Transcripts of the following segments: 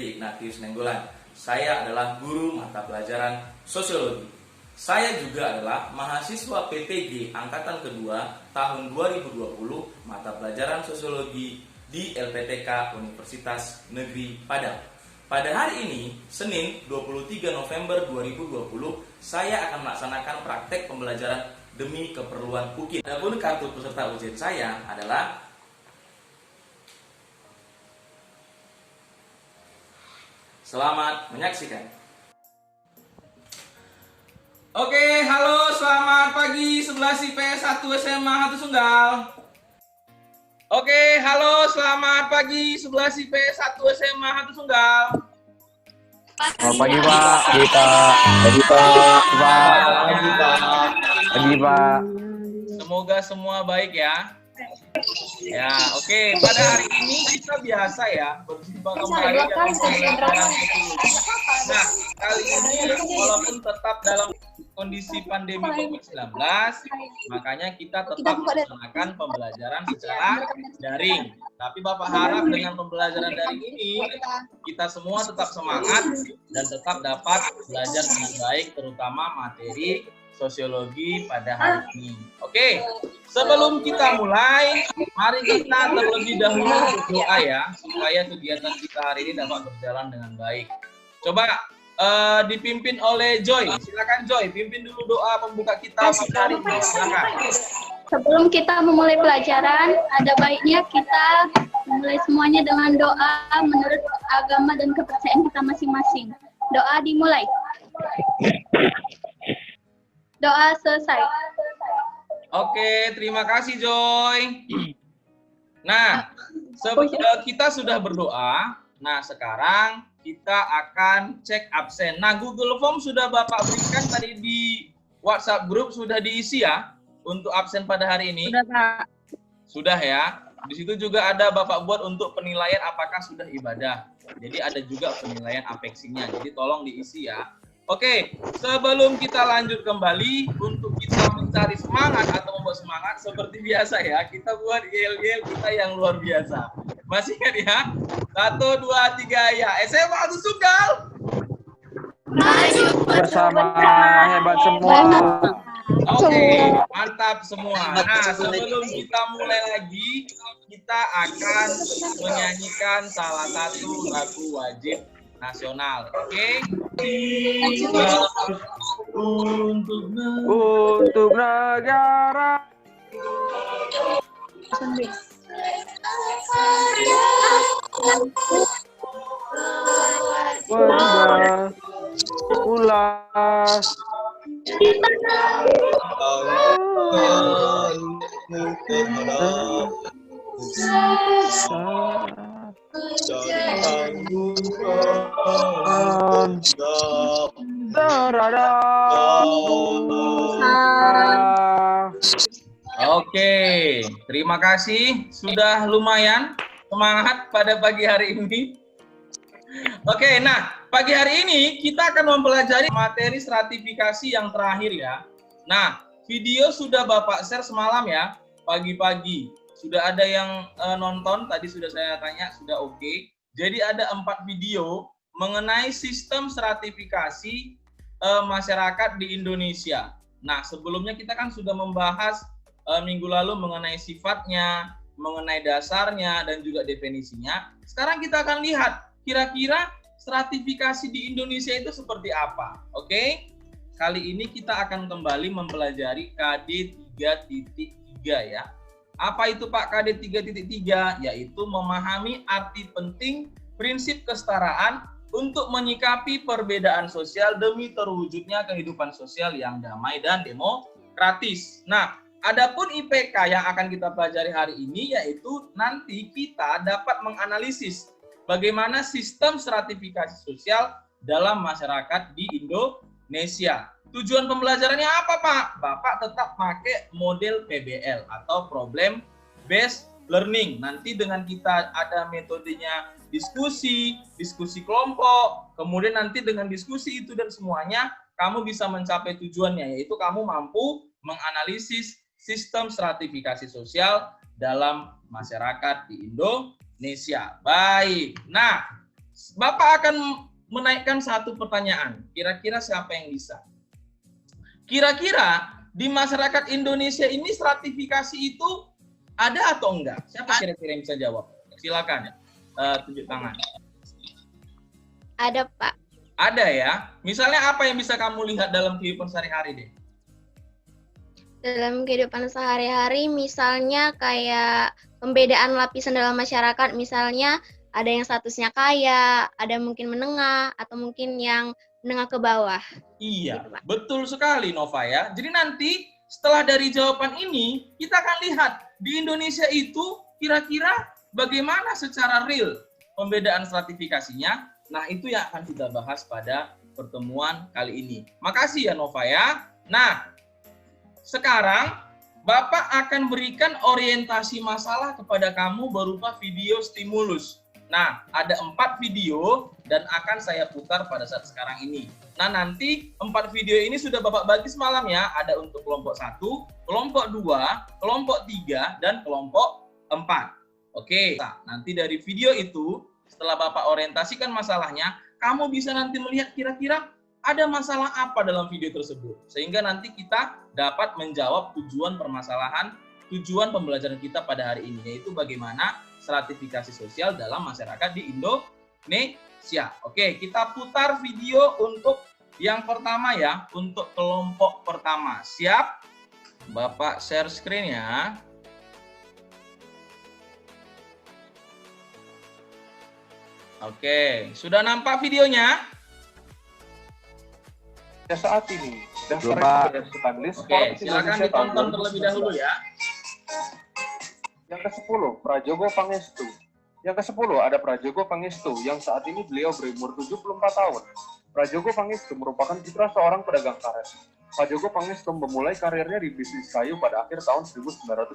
Febri Ignatius Nenggolan. Saya adalah guru mata pelajaran sosiologi. Saya juga adalah mahasiswa PTG Angkatan Kedua tahun 2020 mata pelajaran sosiologi di LPTK Universitas Negeri Padang. Pada hari ini, Senin 23 November 2020, saya akan melaksanakan praktek pembelajaran demi keperluan UKIN. Adapun kartu peserta ujian saya adalah selamat menyaksikan. Oke, halo, selamat pagi 11 IPS 1 SMA Hatu Sunggal. Oke, halo, selamat pagi 11 IPS 1 SMA Hatu Sunggal. Selamat pagi, Pak. Pagi, Pak. Semoga semua baik ya. Ya, oke. Pada hari ini kita biasa ya berjumpa kembali dalam pembelajaran sosiologi. Nah, kali ini walaupun tetap dalam kondisi pandemi COVID-19, makanya kita tetap melaksanakan pembelajaran secara daring. Tapi Bapak harap dengan pembelajaran daring ini, kita semua tetap semangat dan tetap dapat belajar dengan baik, terutama materi sosiologi pada hari ini. Oke, sebelum kita mulai, mari kita terlebih dahulu berdoa ya, supaya kegiatan kita hari ini dapat berjalan dengan baik. Coba dipimpin oleh Joy. Silakan Joy, pimpin dulu doa pembuka kita pada hari ini. Silakan. Sebelum kita memulai pelajaran, ada baiknya kita memulai semuanya dengan doa menurut agama dan kepercayaan kita masing-masing. Doa dimulai. Doa selesai. Oke, terima kasih Joy. Nah, kita sudah berdoa. Nah, sekarang kita akan cek absen. Nah, Google Form sudah Bapak berikan tadi di WhatsApp grup, sudah diisi ya untuk absen pada hari ini? Sudah, Pak. Sudah ya. Di situ juga ada Bapak buat untuk penilaian apakah sudah ibadah. Jadi ada juga penilaian apeksinya. Jadi tolong diisi ya. Oke, sebelum kita lanjut kembali, untuk kita mencari semangat atau membuat semangat, seperti biasa ya, kita buat yel-yel kita yang luar biasa. Masih ingat ya? 1, 2, 3, ya. SMA Hatu Sunggal. Bersama hebat semua. Oke, mantap semua. Nah, sebelum kita mulai lagi, kita akan menyanyikan salah satu lagu wajib nasional. Oke? Untuk negara. Wajah ulas. Oke, terima kasih. Sudah lumayan semangat pada pagi hari ini. Oke, nah pagi hari ini kita akan mempelajari materi stratifikasi yang terakhir ya. Nah, video sudah Bapak share semalam ya, pagi-pagi. Sudah ada yang nonton, tadi sudah saya tanya, sudah oke. Jadi ada 4 video mengenai sistem stratifikasi masyarakat di Indonesia. Nah, sebelumnya kita kan sudah membahas minggu lalu mengenai sifatnya, mengenai dasarnya, dan juga definisinya. Sekarang kita akan lihat kira-kira stratifikasi di Indonesia itu seperti apa. Oke? Kali ini kita akan kembali mempelajari KD 3.3 ya. Apa itu Pak KD 3.3? Yaitu memahami arti penting prinsip kesetaraan untuk menyikapi perbedaan sosial demi terwujudnya kehidupan sosial yang damai dan demokratis. Nah, adapun IPK yang akan kita pelajari hari ini yaitu nanti kita dapat menganalisis bagaimana sistem stratifikasi sosial dalam masyarakat di Indonesia. Tujuan pembelajarannya apa, Pak? Bapak tetap pakai model PBL atau Problem Based Learning. Nanti dengan kita ada metodenya diskusi kelompok, kemudian nanti dengan diskusi itu dan semuanya, kamu bisa mencapai tujuannya, yaitu kamu mampu menganalisis sistem stratifikasi sosial dalam masyarakat di Indonesia. Baik, nah Bapak akan menaikkan satu pertanyaan. Kira-kira siapa yang bisa? Kira-kira di masyarakat Indonesia ini stratifikasi itu ada atau enggak? Siapa kira-kira yang bisa jawab? Silakan tunjuk tangan. Ada, Pak. Ada ya. Misalnya apa yang bisa kamu lihat dalam kehidupan sehari-hari deh? Dalam kehidupan sehari-hari, misalnya kayak pembedaan lapisan dalam masyarakat, misalnya ada yang statusnya kaya, ada mungkin menengah, atau mungkin yang menengah ke bawah. Iya, Gitu, Pak. betul sekali Nova ya. Jadi nanti setelah dari jawaban ini, kita akan lihat di Indonesia itu kira-kira bagaimana secara real pembedaan stratifikasinya. Nah, itu yang akan kita bahas pada pertemuan kali ini. Makasih ya Nova ya. Nah, sekarang Bapak akan berikan orientasi masalah kepada kamu berupa video stimulus. Nah, ada 4 video dan akan saya putar pada saat sekarang ini. Nah, nanti 4 video ini sudah Bapak bagi semalam ya. Ada untuk kelompok 1, kelompok 2, kelompok 3, dan kelompok 4. Oke, nah, nanti dari video itu, setelah Bapak orientasikan masalahnya, kamu bisa nanti melihat kira-kira ada masalah apa dalam video tersebut. Sehingga nanti kita dapat menjawab tujuan permasalahan, tujuan pembelajaran kita pada hari ini, yaitu bagaimana stratifikasi sosial dalam masyarakat di Indonesia. Oke, kita putar video untuk yang pertama ya, untuk kelompok pertama. Siap? Bapak share screen ya. Oke, sudah nampak videonya? Saat ini, daftar Pak. berdasarkan list Oke, silakan ditonton terlebih dahulu ya. Yang ke-10, Prajogo Pangestu. Yang ke-10 ada Prajogo Pangestu yang saat ini beliau berumur 74 tahun. Prajogo Pangestu merupakan putra seorang pedagang karet. Prajogo Pangestu memulai karirnya di bisnis kayu pada akhir tahun 1970.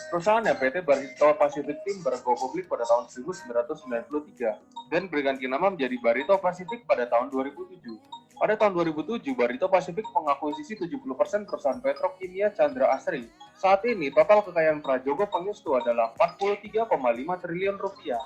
Perusahaannya PT Barito Pacific Timber Go Public pada tahun 1993 dan berganti nama menjadi Barito Pacific pada tahun 2007. Pada tahun 2007, Barito Pacific mengakuisisi 70% perusahaan petrokimia Chandra Asri. Saat ini, total kekayaan Prajogo Pangestu adalah 43,5 triliun rupiah.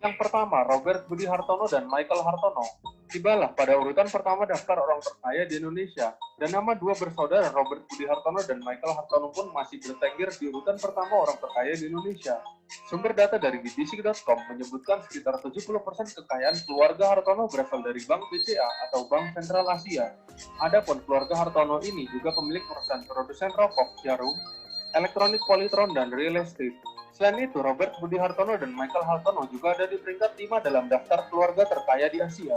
Yang pertama, Robert Budi Hartono dan Michael Hartono. Tibalah pada urutan pertama daftar orang terkaya di Indonesia, dan nama dua bersaudara Robert Budi Hartono dan Michael Hartono pun masih bertengger di urutan pertama orang terkaya di Indonesia. Sumber data dari btc.com menyebutkan sekitar 70% kekayaan keluarga Hartono berasal dari Bank BCA atau Bank Sentral Asia. Adapun keluarga Hartono ini juga pemilik perusahaan produsen rokok, jarum, elektronik Polytron, dan real estate. Selain itu, Robert Budi Hartono dan Michael Hartono juga ada di peringkat 5 dalam daftar keluarga terkaya di Asia.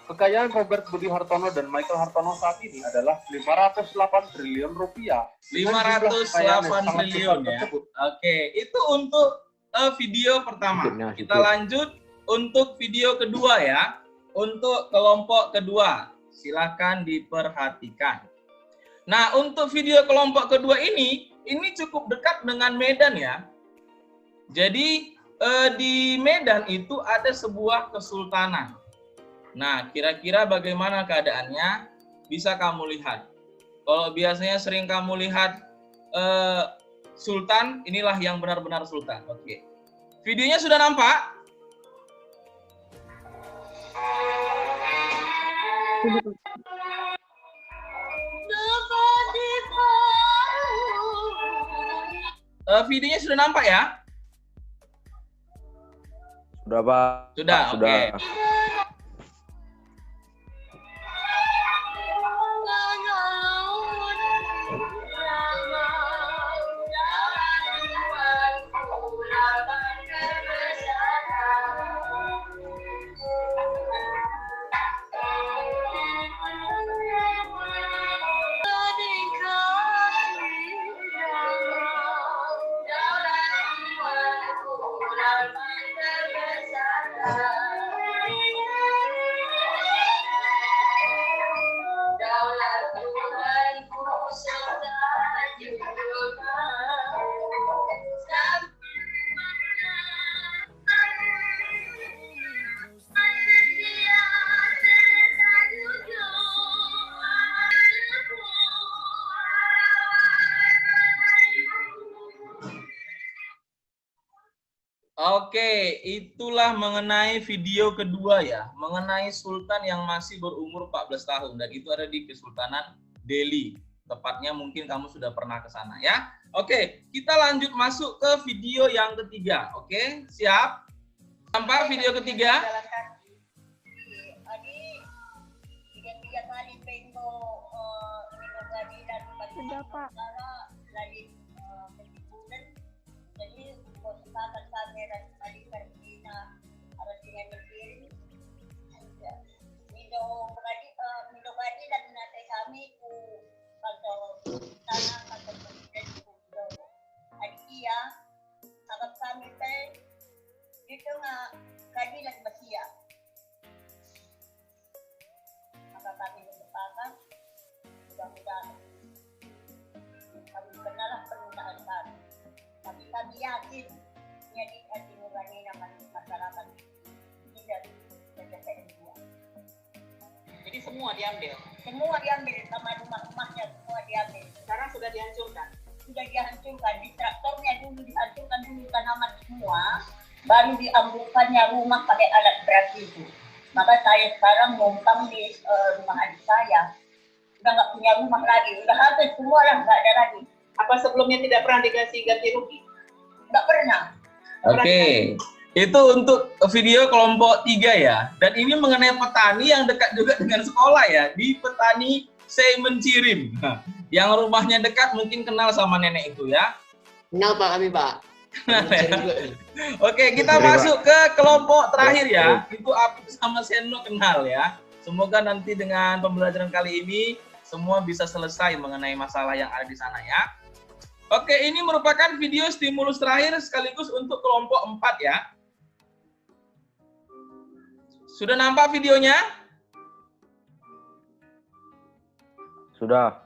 Kekayaan Robert Budi Hartono dan Michael Hartono saat ini adalah 508 triliun rupiah. 508 triliun ya. Oke, itu untuk video pertama. Kita lanjut untuk video kedua ya. Untuk kelompok kedua, silakan diperhatikan. Nah, untuk video kelompok kedua ini cukup dekat dengan Medan ya. Jadi di Medan itu ada sebuah kesultanan. Nah, kira-kira bagaimana keadaannya? Bisa kamu lihat. Kalau biasanya sering kamu lihat sultan, inilah yang benar-benar sultan. Oke. Videonya sudah nampak? Videonya sudah nampak ya? Sudah, Pak. Sudah, Sudah. oke. Oke, itulah mengenai video kedua ya, mengenai sultan yang masih berumur 14 tahun dan itu ada di Kesultanan Delhi. Tepatnya mungkin kamu sudah pernah ke sana ya. Oke, kita lanjut masuk ke video yang ketiga. Oke, siap? Sampai video ketiga. Sudah, Pak. Maka kami bersepakat mudah-mudahan kami kenalah permintaan kami. Tapi kami yakin jadi hati nurani nama masyarakat ini dari PPN 2. Jadi semua diambil. Semua diambil sama rumah-rumahnya semua diambil. Sekarang sudah dihancurkan. Sudah dihancurkan, di traktornya dulu dihancurkan dulu tanaman semua, baru diambilkannya rumah pakai alat berat itu. Maka saya sekarang numpang di rumah adik saya. Udah nggak punya rumah lagi, udah habis semua lah, nggak ada lagi. Apa sebelumnya tidak pernah dikasih ganti rugi? Nggak pernah. Oke, itu untuk video kelompok 3 ya. Dan ini mengenai petani yang dekat juga dengan sekolah ya, di petani Semencirim. Yang rumahnya dekat mungkin kenal sama nenek itu ya. Kenal Pak kami Pak. Oke, kita masuk ke kelompok terakhir ya. Itu Apip sama Seno kenal ya. Semoga nanti dengan pembelajaran kali ini semua bisa selesai mengenai masalah yang ada di sana ya. Oke, ini merupakan video stimulus terakhir sekaligus untuk kelompok 4 ya. Sudah nampak videonya? Sudah.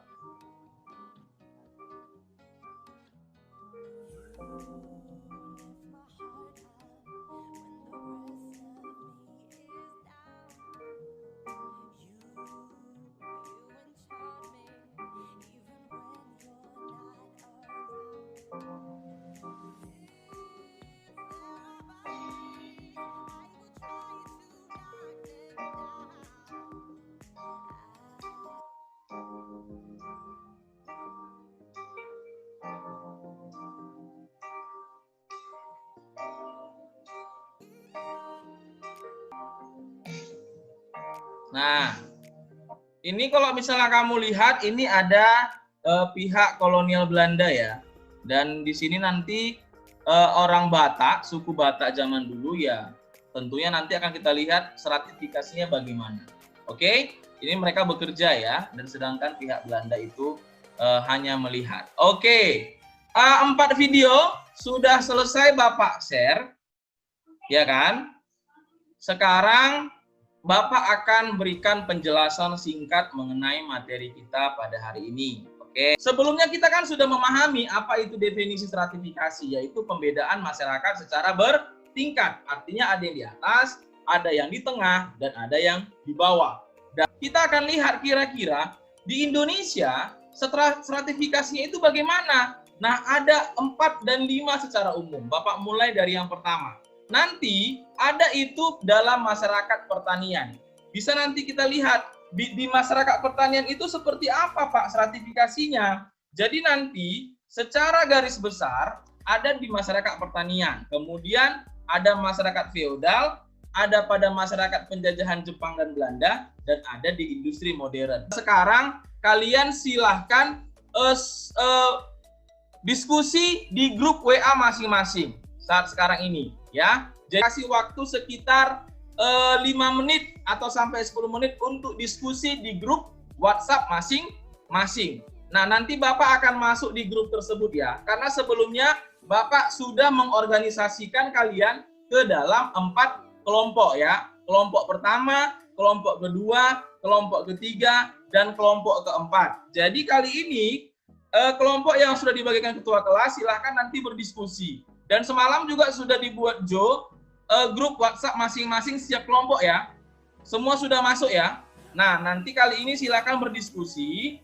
Nah, ini kalau misalnya kamu lihat, ini ada pihak kolonial Belanda ya. Dan di sini nanti orang Batak, suku Batak zaman dulu ya, tentunya nanti akan kita lihat stratifikasinya bagaimana. Oke, ini mereka bekerja ya, dan sedangkan pihak Belanda itu hanya melihat. Oke, 4 video sudah selesai Bapak share, ya kan? Sekarang Bapak akan berikan penjelasan singkat mengenai materi kita pada hari ini. Oke. Sebelumnya kita kan sudah memahami apa itu definisi stratifikasi, yaitu pembedaan masyarakat secara bertingkat. Artinya ada yang di atas, ada yang di tengah, dan ada yang di bawah. Dan kita akan lihat kira-kira di Indonesia stratifikasinya itu bagaimana. Nah, ada 4 dan 5 secara umum. Bapak mulai dari yang pertama. Nanti ada itu dalam masyarakat pertanian. Bisa nanti kita lihat di masyarakat pertanian itu seperti apa Pak stratifikasinya. Jadi nanti secara garis besar ada di masyarakat pertanian. Kemudian ada masyarakat feodal, ada pada masyarakat penjajahan Jepang dan Belanda, dan ada di industri modern. Sekarang kalian silahkan diskusi di grup WA masing-masing saat sekarang ini. Ya, jadi kasih waktu sekitar 5 menit atau sampai 10 menit untuk diskusi di grup WhatsApp masing-masing. Nah, nanti Bapak akan masuk di grup tersebut ya. Karena sebelumnya Bapak sudah mengorganisasikan kalian ke dalam 4 kelompok ya. Kelompok pertama, kelompok kedua, kelompok ketiga, dan kelompok keempat. Jadi kali ini kelompok yang sudah dibagikan ketua kelas silahkan nanti berdiskusi. Dan semalam juga sudah dibuat grup WhatsApp masing-masing setiap kelompok ya. Semua sudah masuk ya. Nah, nanti kali ini silakan berdiskusi.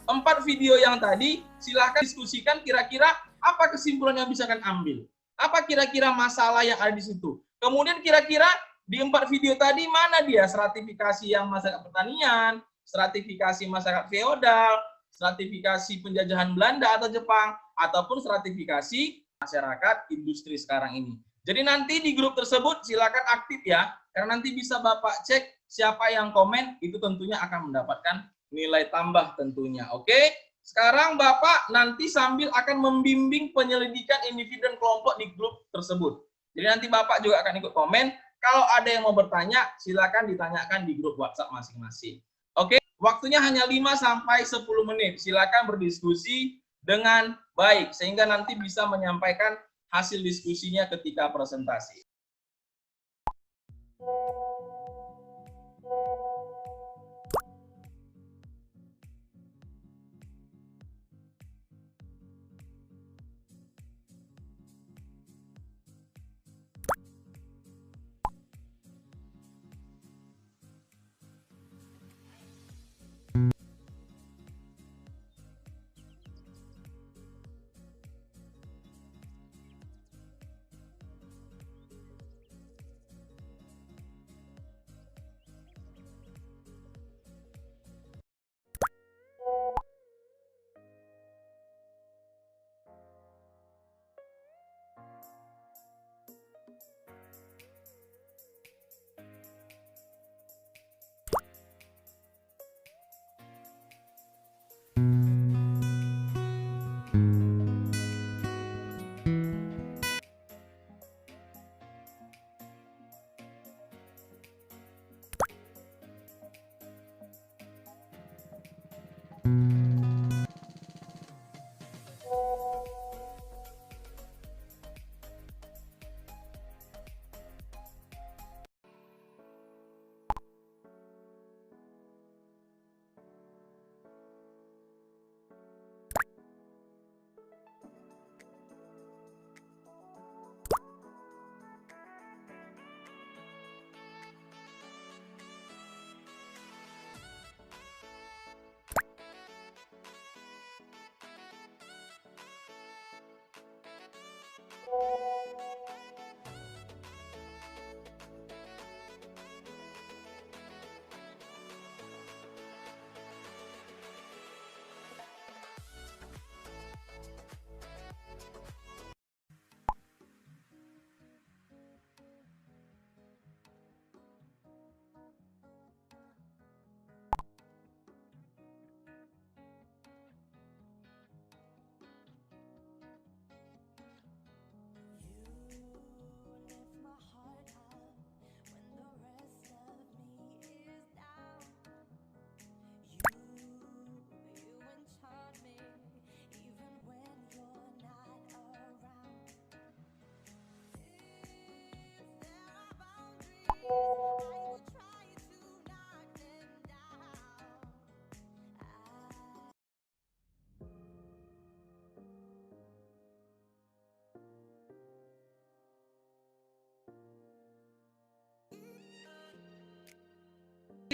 4 video yang tadi silakan diskusikan kira-kira apa kesimpulan yang bisa kalian ambil. Apa kira-kira masalah yang ada di situ? Kemudian kira-kira di 4 video tadi mana dia stratifikasi yang masyarakat pertanian, stratifikasi masyarakat feodal, stratifikasi penjajahan Belanda atau Jepang, ataupun stratifikasi masyarakat industri sekarang ini. Jadi nanti di grup tersebut silakan aktif ya, karena nanti bisa Bapak cek siapa yang komen, itu tentunya akan mendapatkan nilai tambah tentunya. Oke? Sekarang Bapak nanti sambil akan membimbing penyelidikan individu dan kelompok di grup tersebut. Jadi nanti Bapak juga akan ikut komen. Kalau ada yang mau bertanya, silakan ditanyakan di grup WhatsApp masing-masing. Oke, waktunya hanya 5-10 menit. Silakan berdiskusi dengan baik, sehingga nanti bisa menyampaikan hasil diskusinya ketika presentasi.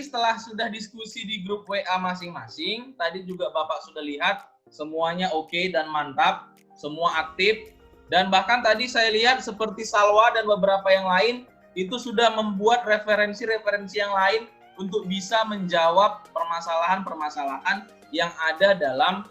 Setelah sudah diskusi di grup WA masing-masing, tadi juga Bapak sudah lihat semuanya oke dan mantap, semua aktif, dan bahkan tadi saya lihat seperti Salwa dan beberapa yang lain itu sudah membuat referensi-referensi yang lain untuk bisa menjawab permasalahan-permasalahan yang ada dalam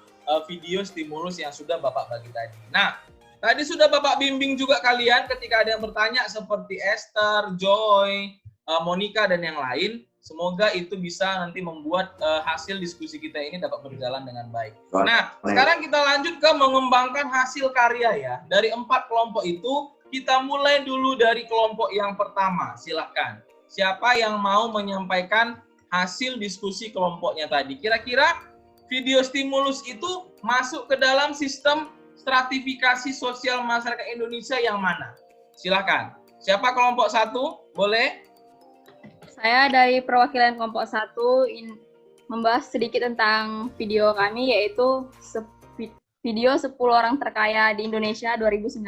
video stimulus yang sudah Bapak bagi tadi. Nah, tadi sudah Bapak bimbing juga kalian ketika ada yang bertanya seperti Esther, Joy, Monica, dan yang lain. Semoga itu bisa nanti membuat hasil diskusi kita ini dapat berjalan dengan baik. Nah, sekarang kita lanjut ke mengembangkan hasil karya ya. Dari 4 kelompok itu, kita mulai dulu dari kelompok yang pertama. Silahkan. Siapa yang mau menyampaikan hasil diskusi kelompoknya tadi? Kira-kira video stimulus itu masuk ke dalam sistem stratifikasi sosial masyarakat Indonesia yang mana? Silahkan. Siapa kelompok 1? Boleh? Saya dari perwakilan kelompok 1 membahas sedikit tentang video kami, yaitu video 10 orang terkaya di Indonesia 2019.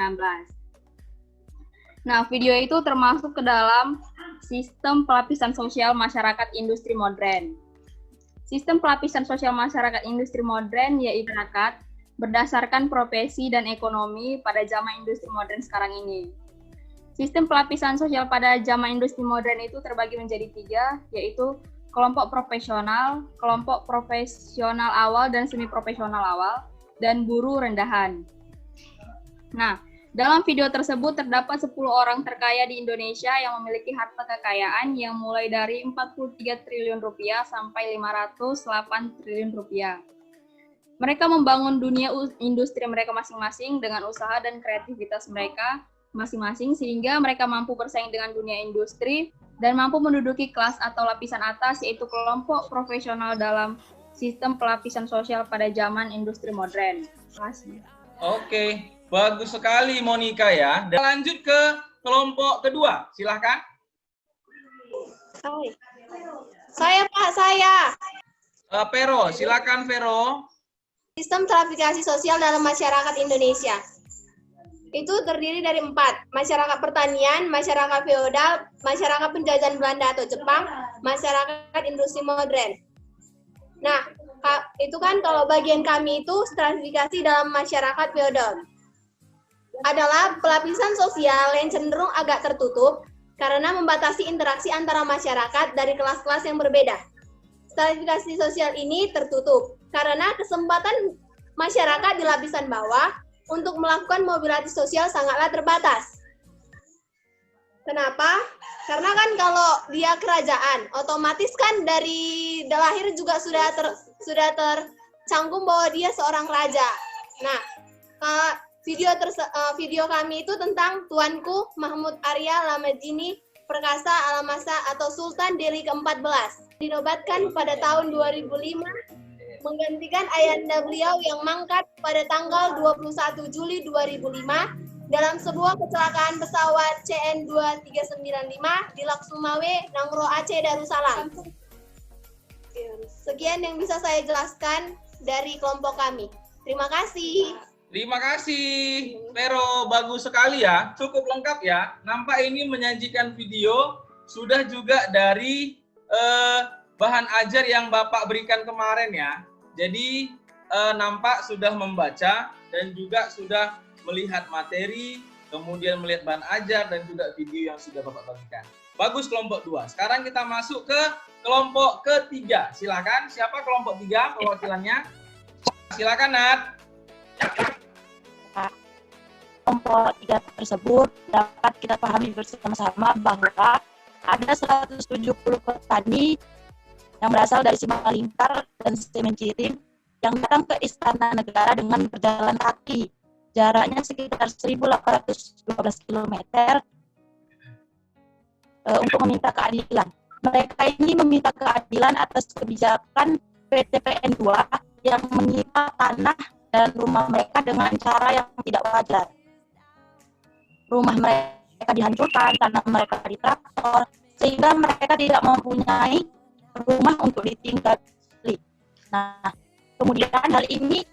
Nah, video itu termasuk ke dalam sistem pelapisan sosial masyarakat industri modern. Sistem pelapisan sosial masyarakat industri modern yaitu masyarakat berdasarkan profesi dan ekonomi pada zaman industri modern sekarang ini. Sistem pelapisan sosial pada zaman industri modern itu terbagi menjadi 3, yaitu kelompok profesional awal dan semi profesional awal, dan buruh rendahan. Nah, dalam video tersebut terdapat 10 orang terkaya di Indonesia yang memiliki harta kekayaan yang mulai dari 43 triliun rupiah sampai 508 triliun rupiah. Mereka membangun dunia industri mereka masing-masing dengan usaha dan kreativitas mereka masing-masing sehingga mereka mampu bersaing dengan dunia industri dan mampu menduduki kelas atau lapisan atas, yaitu kelompok profesional dalam sistem pelapisan sosial pada zaman industri modern. Terima kasih. Oke, bagus sekali Monica ya. Dan lanjut ke kelompok kedua, silahkan. Saya Pak, saya. Vero, silakan Vero. Sistem stratifikasi sosial dalam masyarakat Indonesia. Itu terdiri dari 4, masyarakat pertanian, masyarakat feodal, masyarakat penjajahan Belanda atau Jepang, masyarakat industri modern. Nah, itu kan kalau bagian kami itu stratifikasi dalam masyarakat feodal. Adalah pelapisan sosial yang cenderung agak tertutup karena membatasi interaksi antara masyarakat dari kelas-kelas yang berbeda. Stratifikasi sosial ini tertutup karena kesempatan masyarakat di lapisan bawah untuk melakukan mobilitas sosial sangatlah terbatas. Kenapa? Karena kan kalau dia kerajaan, otomatis kan dari lahir juga sudah tercangkum bahwa dia seorang raja. Nah, video kami itu tentang Tuanku Mahmud Arya Lamajini Perkasa Alamasa atau Sultan Delhi ke-14. Dinobatkan pada tahun 2005 menggantikan ayahanda beliau yang mangkat pada tanggal 21 Juli 2005 dalam sebuah kecelakaan pesawat CN2395 di Laksumawe, Nangro Aceh, Darussalam. Sekian yang bisa saya jelaskan dari kelompok kami. Terima kasih. Terima kasih, Vero. Bagus sekali ya. Cukup lengkap ya. Nampak ini menyajikan video sudah juga dari bahan ajar yang Bapak berikan kemarin ya. Jadi nampak sudah membaca dan juga sudah melihat materi, kemudian melihat bahan ajar dan juga video yang sudah Bapak bagikan. Bagus kelompok 2. Sekarang kita masuk ke kelompok ketiga. Silakan, siapa kelompok 3 perwakilannya? Silakan Nat. Kelompok 3 tersebut dapat kita pahami bersama-sama bahwa ada 170 petani yang berasal dari Simalingkar dan Semencirim yang datang ke Istana Negara dengan berjalan kaki. Jaraknya sekitar 1.812 km untuk meminta keadilan. Mereka ini meminta keadilan atas kebijakan PTPN 2 yang menyita tanah dan rumah mereka dengan cara yang tidak wajar. Rumah mereka dihancurkan, tanah mereka ditraktor, sehingga mereka tidak mempunyai rumah untuk ditinggali. Nah, kemudian hal ini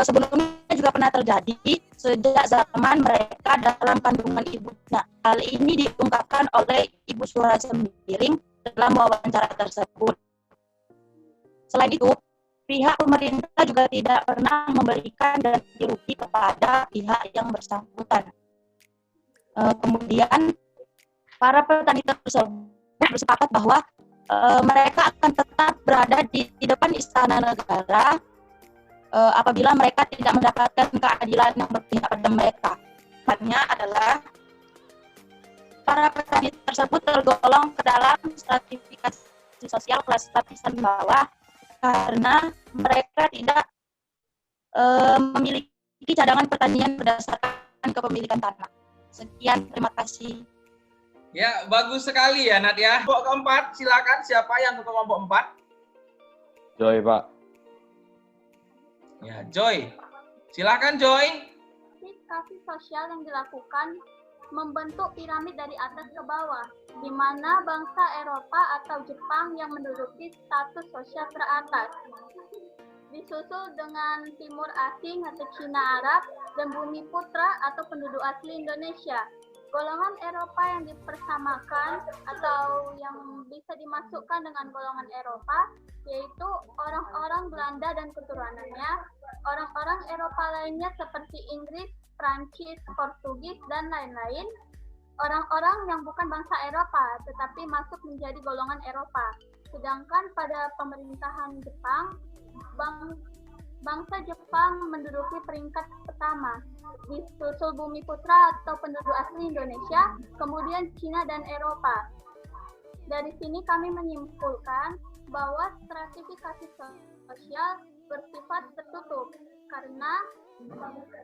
sebelumnya juga pernah terjadi sejak zaman mereka dalam kandungan ibunya. Hal ini diungkapkan oleh Ibu Surah Sembiring dalam wawancara tersebut. Selain itu, pihak pemerintah juga tidak pernah memberikan ganti rugi kepada pihak yang bersangkutan. Kemudian, para petani tersebut bersepakat bahwa mereka akan tetap berada di depan Istana Negara apabila mereka tidak mendapatkan keadilan yang berpihak pada mereka. Makanya adalah para petani tersebut tergolong ke dalam stratifikasi sosial kelas lapisan bawah karena mereka tidak memiliki cadangan pertanian berdasarkan kepemilikan tanah. Sekian, terima kasih. Ya, bagus sekali ya Nat ya. Kelompok keempat, silakan siapa yang ke kelompok 4? Joy, Pak. Ya, Joy. Silakan Joy. Kasih sosial yang dilakukan membentuk piramid dari atas ke bawah, di mana bangsa Eropa atau Jepang yang menduduki status sosial teratas, disusul dengan Timur Asing atau Cina Arab dan Bumi Putra atau penduduk asli Indonesia. Golongan Eropa yang dipersamakan atau yang bisa dimasukkan dengan golongan Eropa, yaitu orang-orang Belanda dan keturunannya, orang-orang Eropa lainnya seperti Inggris, Prancis, Portugis, dan lain-lain, orang-orang yang bukan bangsa Eropa, tetapi masuk menjadi golongan Eropa. Sedangkan pada pemerintahan Jepang, bangsa Jepang menduduki peringkat pertama, disusul Bumi Putra atau penduduk asli Indonesia, kemudian Cina dan Eropa. Dari sini kami menyimpulkan bahwa stratifikasi sosial bersifat tertutup karena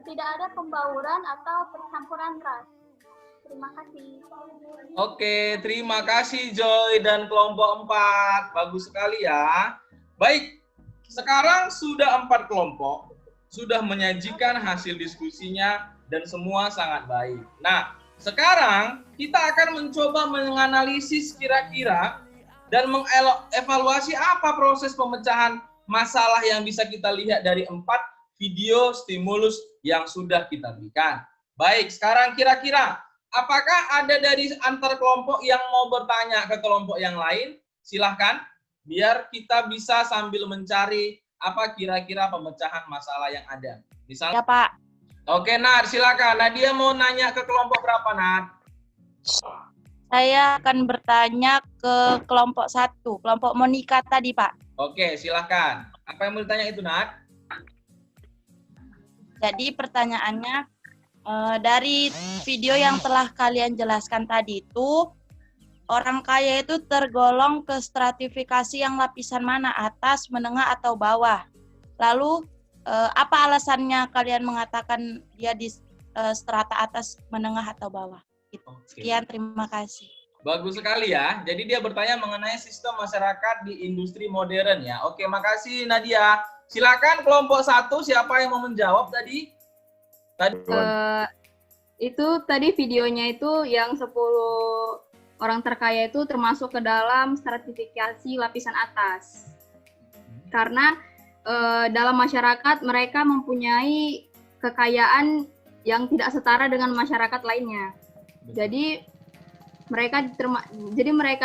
tidak ada pembauran atau percampuran ras. Terima kasih. Oke, terima kasih Joy dan kelompok 4. Bagus sekali ya. Baik, sekarang sudah 4 kelompok, sudah menyajikan hasil diskusinya dan semua sangat baik. Nah, sekarang kita akan mencoba menganalisis kira-kira dan mengevaluasi apa proses pemecahan masalah yang bisa kita lihat dari 4 video stimulus yang sudah kita berikan. Baik, sekarang kira-kira apakah ada dari antar kelompok yang mau bertanya ke kelompok yang lain? Silahkan, biar kita bisa sambil mencari apa kira-kira pemecahan masalah yang ada. Misalnya, Ya, Pak. Oke, Nad, silakan. Nadia mau nanya ke kelompok berapa, Nad? Saya akan bertanya ke kelompok 1, kelompok Monica tadi, Pak. Oke, silakan. Apa yang mau ditanya itu, Nad? Jadi pertanyaannya, dari video yang telah kalian jelaskan tadi itu, orang kaya itu tergolong ke stratifikasi yang lapisan mana, atas, menengah, atau bawah. Lalu, apa alasannya kalian mengatakan dia di strata atas, menengah, atau bawah? Sekian, terima kasih. Bagus sekali ya. Jadi dia bertanya mengenai sistem masyarakat di industri modern ya. Oke, makasih Nadia. Silakan kelompok 1, siapa yang mau menjawab tadi? Itu tadi videonya itu yang 10 orang terkaya itu termasuk ke dalam stratifikasi lapisan atas. Karena dalam masyarakat mereka mempunyai kekayaan yang tidak setara dengan masyarakat lainnya. Jadi mereka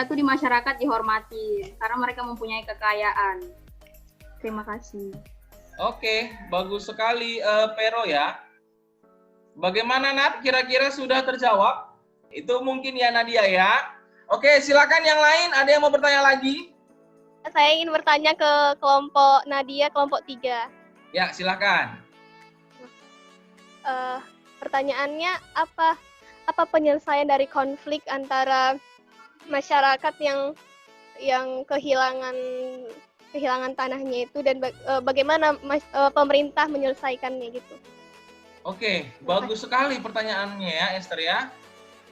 tuh di masyarakat dihormati karena mereka mempunyai kekayaan. Terima kasih. Oke, bagus sekali Pero ya. Bagaimana Nat? Kira-kira sudah terjawab? Itu mungkin ya Nadia ya. Oke, silakan yang lain. Ada yang mau bertanya lagi? Saya ingin bertanya ke kelompok Nadia, kelompok 3. Ya, silakan. Pertanyaannya apa penyelesaian dari konflik antara masyarakat yang kehilangan tanahnya itu dan bagaimana pemerintah menyelesaikannya gitu? Oke, bagus sekali pertanyaannya ya Esther ya.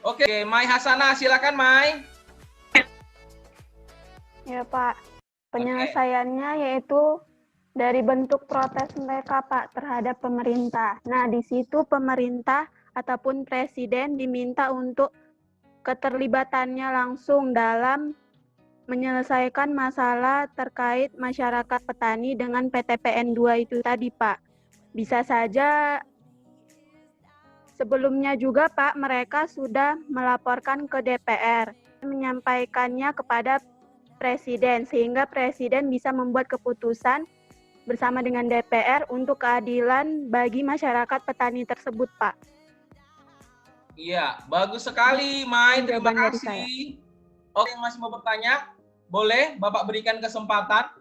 Oke, Mai Hasanah, silakan Mai. Ya Pak, penyelesaiannya yaitu dari bentuk protes mereka Pak terhadap pemerintah. Nah, di situ pemerintah ataupun presiden diminta untuk keterlibatannya langsung dalam menyelesaikan masalah terkait masyarakat petani dengan PTPN 2 itu tadi Pak. Bisa saja sebelumnya juga Pak, mereka sudah melaporkan ke DPR, menyampaikannya kepada Presiden, sehingga Presiden bisa membuat keputusan bersama dengan DPR untuk keadilan bagi masyarakat petani tersebut, Pak. Iya, bagus sekali, Mai. Terima kasih. Oke, yang masih mau bertanya, boleh Bapak berikan kesempatan.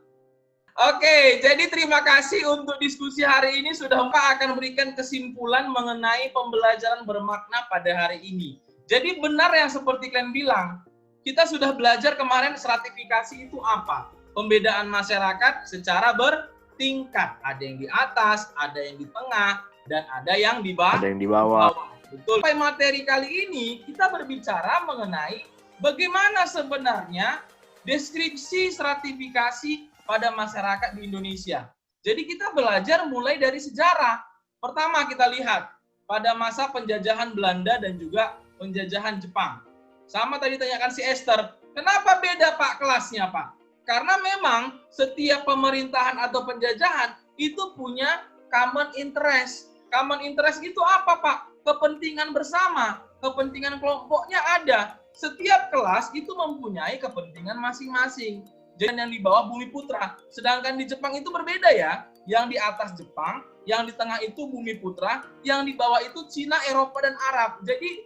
Oke, jadi terima kasih untuk diskusi hari ini. Sudah Pak akan berikan kesimpulan mengenai pembelajaran bermakna pada hari ini. Jadi benar yang seperti kalian bilang, kita sudah belajar kemarin stratifikasi itu apa? Pembedaan masyarakat secara bertingkat. Ada yang di atas, ada yang di tengah, dan ada yang di bawah. Ada yang di bawah. Betul. Pada materi kali ini kita berbicara mengenai bagaimana sebenarnya deskripsi stratifikasi pada masyarakat di Indonesia. Jadi kita belajar mulai dari sejarah. Pertama kita lihat pada masa penjajahan Belanda dan juga penjajahan Jepang. Sama tadi tanyakan si Esther, kenapa beda Pak kelasnya Pak? Karena memang setiap pemerintahan atau penjajahan itu punya common interest. Common interest itu apa Pak? Kepentingan bersama, kepentingan kelompoknya ada. setiap kelas itu mempunyai kepentingan masing-masing. Jadi yang di bawah Bumi Putra. Sedangkan di Jepang itu berbeda ya. Yang di atas Jepang, yang di tengah itu Bumi Putra, yang di bawah itu Cina, Eropa, dan Arab. Jadi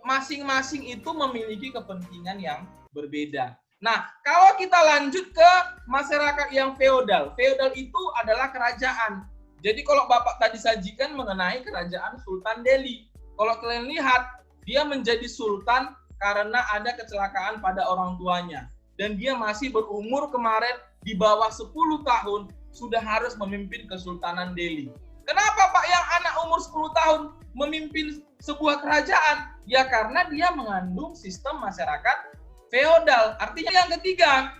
masing-masing itu memiliki kepentingan yang berbeda. Nah, kalau kita lanjut ke masyarakat yang feodal. Feodal itu adalah kerajaan. Jadi kalau Bapak tadi sajikan mengenai kerajaan Sultan Delhi. Kalau kalian lihat, dia menjadi sultan karena ada kecelakaan pada orang tuanya. Dan dia masih berumur kemarin di bawah 10 tahun sudah harus memimpin Kesultanan Delhi. Kenapa Pak yang anak umur 10 tahun memimpin sebuah kerajaan? Ya karena dia mengandung sistem masyarakat feodal. Artinya yang ketiga,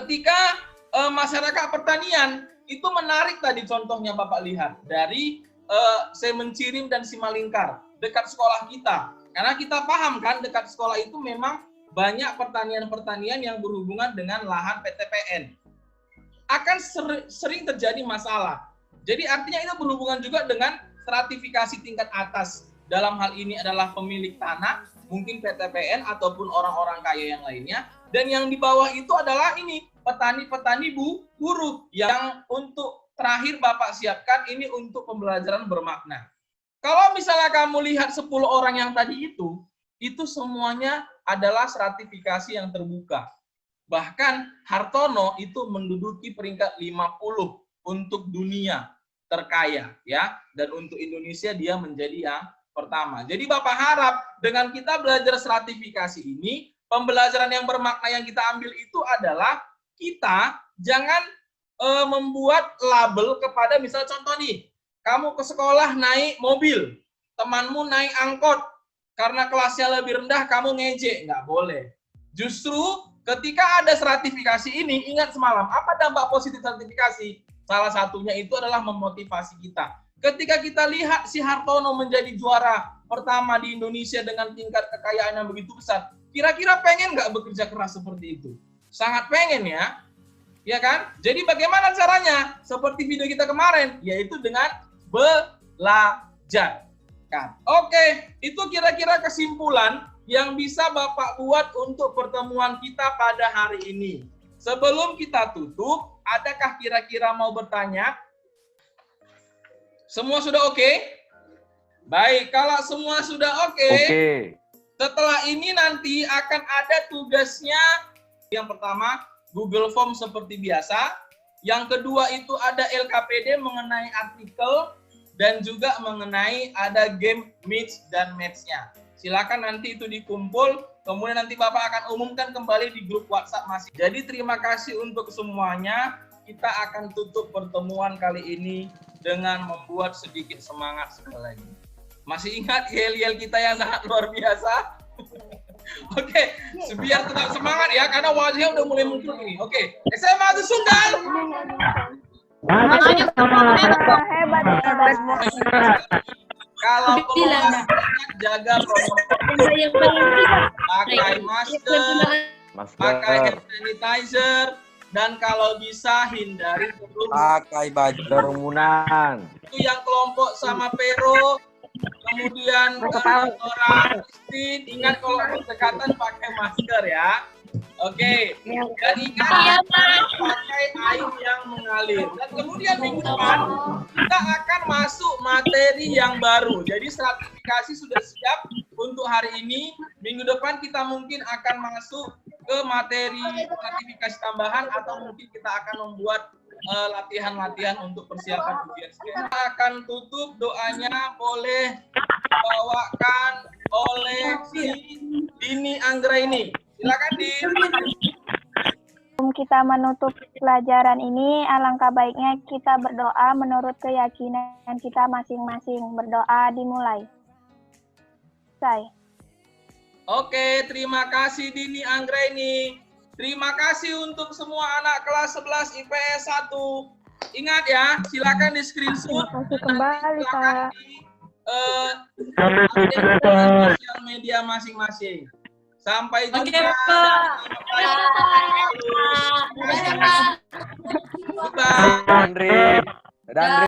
ketika masyarakat pertanian itu menarik tadi contohnya Bapak lihat dari Semencirim dan Simalingkar dekat sekolah kita. Karena kita paham kan dekat sekolah itu memang banyak pertanian-pertanian yang berhubungan dengan lahan PTPN. Akan sering terjadi masalah. Jadi artinya itu berhubungan juga dengan stratifikasi tingkat atas. Dalam hal ini adalah pemilik tanah, mungkin PTPN ataupun orang-orang kaya yang lainnya. Dan yang di bawah itu adalah ini, petani-petani buruh yang untuk terakhir Bapak siapkan ini untuk pembelajaran bermakna. Kalau misalnya kamu lihat 10 orang yang tadi itu semuanya adalah stratifikasi yang terbuka. Bahkan Hartono itu menduduki peringkat 50 untuk dunia terkaya ya, dan untuk Indonesia dia menjadi yang pertama. Jadi Bapak harap dengan kita belajar stratifikasi ini, pembelajaran yang bermakna yang kita ambil itu adalah kita jangan membuat label kepada misal contoh nih, kamu ke sekolah naik mobil, temanmu naik angkot, karena kelasnya lebih rendah kamu ngejek, nggak boleh. Justru ketika ada stratifikasi ini, ingat semalam, apa dampak positif stratifikasi? Salah satunya itu adalah memotivasi kita. Ketika kita lihat si Hartono menjadi juara pertama di Indonesia dengan tingkat kekayaan yang begitu besar, kira-kira pengen nggak bekerja keras seperti itu? Sangat pengen ya kan? Jadi bagaimana caranya? Seperti video kita kemarin, yaitu dengan belajar. Kan? Oke, itu kira-kira kesimpulan yang bisa Bapak buat untuk pertemuan kita pada hari ini. Sebelum kita tutup, adakah kira-kira mau bertanya? Semua sudah oke? Baik, kalau semua sudah oke, setelah ini nanti akan ada tugasnya. Yang pertama, Google Form seperti biasa. Yang kedua itu ada LKPD mengenai artikel, dan juga mengenai ada game mix dan match-nya. Silakan nanti itu dikumpul, kemudian nanti Bapak akan umumkan kembali di grup WhatsApp masing. Jadi terima kasih untuk semuanya. Kita akan tutup pertemuan kali ini dengan membuat sedikit semangat sekali lagi. Masih ingat yel-yel kita yang sangat luar biasa? Oke, biar tetap semangat ya, karena wajahnya udah mulai muncul ini. Oke, SMA itu Sunggal. Kalau jaga protokol, pakai masker, pakai hand sanitizer, dan kalau bisa hindari pakai baju kerumunan. Itu yang kelompok sama Pero, kemudian orang Kristin, ingat kalau berdekatan pakai masker ya. Oke, dan ingat pakai air yang mengalir. Dan kemudian minggu depan kita akan masuk materi yang baru. Jadi stratifikasi sudah siap untuk hari ini. Minggu depan kita mungkin akan masuk ke materi stratifikasi tambahan atau mungkin kita akan membuat latihan-latihan untuk persiapan ujian. Kita akan tutup doanya boleh dibawakan oleh si Dini Anggraini. Silakan Din. Sebelum kita menutup pelajaran ini, alangkah baiknya kita berdoa menurut keyakinan kita masing-masing. Berdoa dimulai. Selesai. Oke, terima kasih Dini Anggraini. Terima kasih untuk semua anak kelas 11 IPS 1. Ingat ya, silakan di screenshot. Kembali, Pak. Sosial media masing-masing. Sampai jumpa. Oke, Pak. Bye. Dadah, Andri.